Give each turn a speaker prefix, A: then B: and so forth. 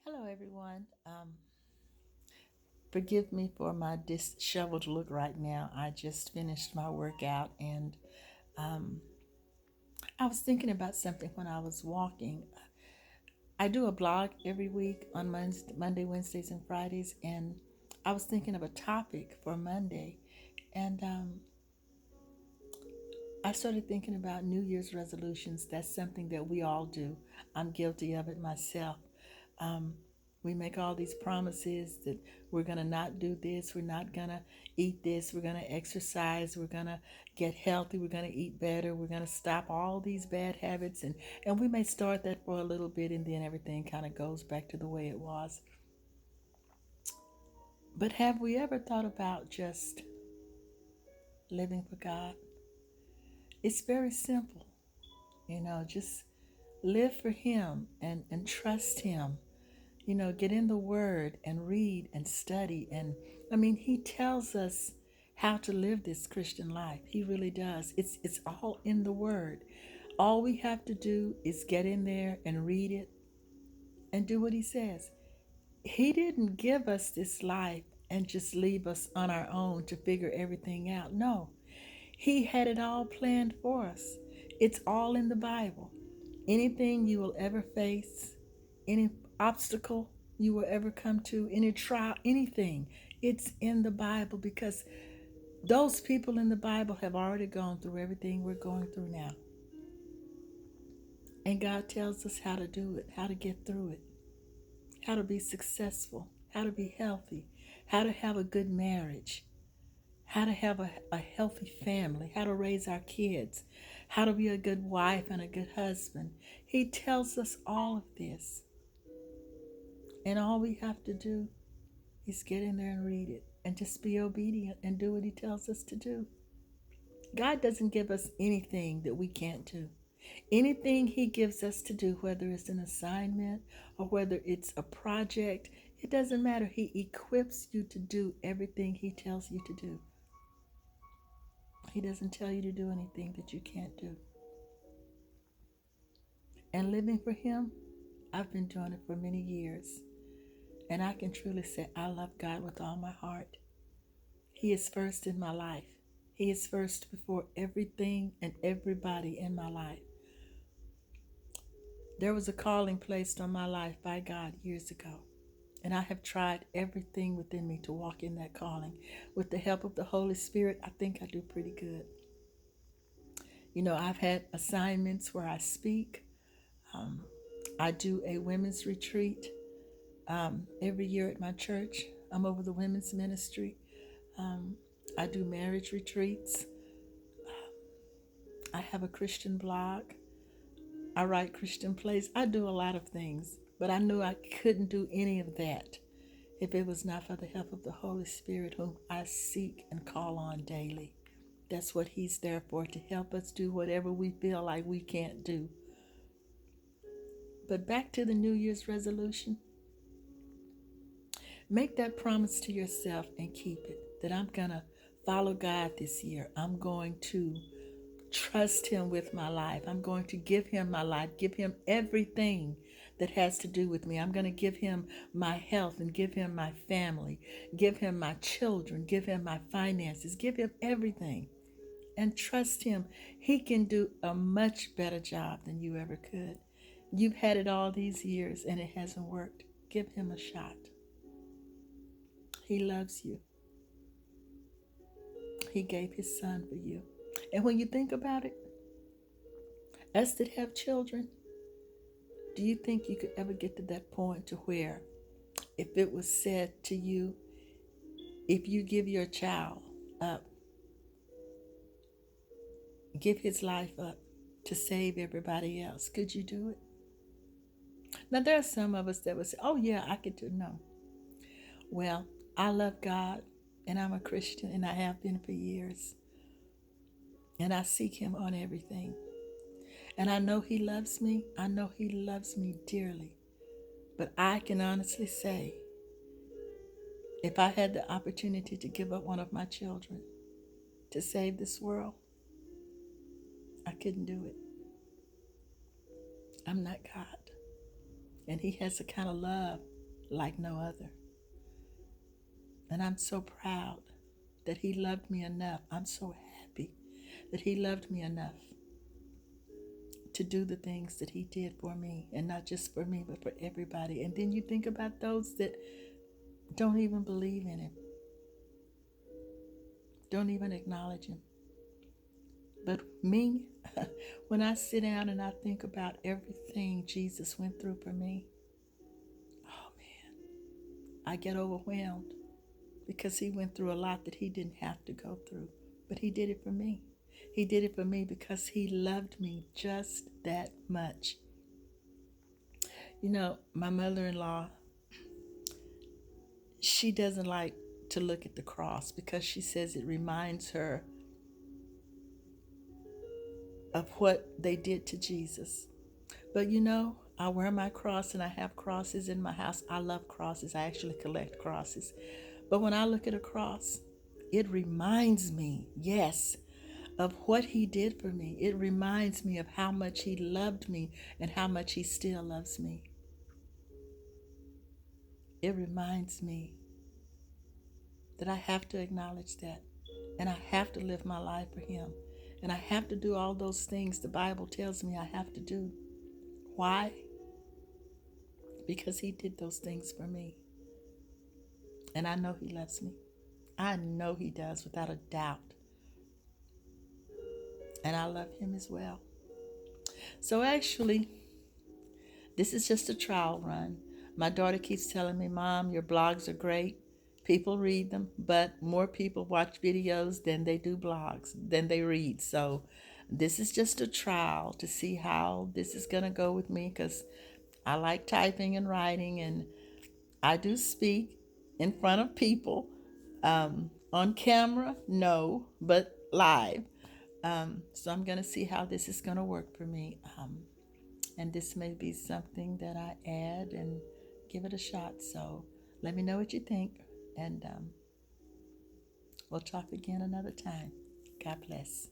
A: Hello, everyone. Forgive me for my disheveled look right now. I just finished my workout and um, I was thinking about something when I was walking. I do a blog every week on Monday, Wednesdays, and Fridays, and I was thinking of a topic for Monday, and I started thinking about New Year's resolutions. That's something that we all do. I'm guilty of it myself. Um, we make all these promises that we're going to not do this, we're not going to eat this, we're going to exercise, we're going to get healthy, we're going to eat better, we're going to stop all these bad habits. And we may start that for a little bit and then everything kind of goes back to the way it was. But have we ever thought about just living for God? It's very simple, just live for Him and trust Him. Get in the Word and read and study. And I mean, He tells us how to live this Christian life. He really does. It's all in the Word. All we have to do is get in there and read it and do what He says. He didn't give us this life and just leave us on our own to figure everything out. No, He had it all planned for us. It's all in the Bible. Anything you will ever face, any obstacle you will ever come to, any trial, anything, it's in the Bible because those people in the Bible have already gone through everything we're going through now. And God tells us how to do it, how to get through it, how to be successful, how to be healthy, how to have a good marriage, how to have a healthy family, how to raise our kids, how to be a good wife and a good husband. He tells us all of this. And all we have to do is get in there and read it and just be obedient and do what He tells us to do. God doesn't give us anything that we can't do. Anything He gives us to do, whether it's an assignment or whether it's a project, it doesn't matter. He equips you to do everything He tells you to do. He doesn't tell you to do anything that you can't do. And living for Him, I've been doing it for many years. And I can truly say I love God with all my heart. He is first in my life. He is first before everything and everybody in my life. There was a calling placed on my life by God years ago, and I have tried everything within me to walk in that calling. With the help of the Holy Spirit, I think I do pretty good. I've had assignments where I speak. Um, I do a women's retreat every year at my church. I'm over the women's ministry. Um, I do marriage retreats. I have a Christian blog. I write Christian plays. I do a lot of things, but I knew I couldn't do any of that if it was not for the help of the Holy Spirit, whom I seek and call on daily. That's what He's there for, to help us do whatever we feel like we can't do. But back to the New Year's resolution. Make that promise to yourself and keep it, that I'm going to follow God this year. I'm going to trust Him with my life. I'm going to give Him my life, give Him everything that has to do with me. I'm going to give Him my health and give Him my family, give Him my children, give Him my finances, give Him everything. And trust Him. He can do a much better job than you ever could. You've had it all these years and it hasn't worked. Give Him a shot. He loves you. He gave His Son for you. And when you think about it, us that have children, do you think you could ever get to that point to where if it was said to you, if you give your child up, give his life up to save everybody else, could you do it? Now, there are some of us that would say, oh, yeah, I could do it. No. Well, I love God and I'm a Christian and I have been for years. And I seek Him on everything. And I know He loves me. I know He loves me dearly. But I can honestly say, if I had the opportunity to give up one of my children to save this world, I couldn't do it. I'm not God. And He has the kind of love like no other. And I'm so proud that he loved me enough. I'm so happy that he loved me enough to do the things that he did for me, and not just for me, but for everybody. And then you think about those that don't even believe in him, don't even acknowledge him. But me, when I sit down and I think about everything Jesus went through for me, oh man, I get overwhelmed, because he went through a lot that he didn't have to go through. But he did it for me. He did it for me because he loved me just that much. You know, my mother-in-law, she doesn't like to look at the cross because she says it reminds her of what they did to Jesus. But you know, I wear my cross and I have crosses in my house. I love crosses. I actually collect crosses. But when I look at a cross, it reminds me, yes, of what he did for me. It reminds me of how much he loved me and how much he still loves me. It reminds me that I have to acknowledge that, and I have to live my life for him, and I have to do all those things the Bible tells me I have to do. Why? Because he did those things for me, and I know he loves me. I know he does, without a doubt, and I love him as well. So actually, this is just a trial run. My daughter keeps telling me, Mom, your blogs are great. People read them, but more people watch videos than they do blogs, than they read. So this is just a trial to see how this is going to go with me, because I like typing and writing, and I do speak in front of people. On camera, no, but live. So I'm going to see how this is going to work for me. And this may be something that I add and give it a shot. So let me know what you think, and we'll talk again another time. God bless.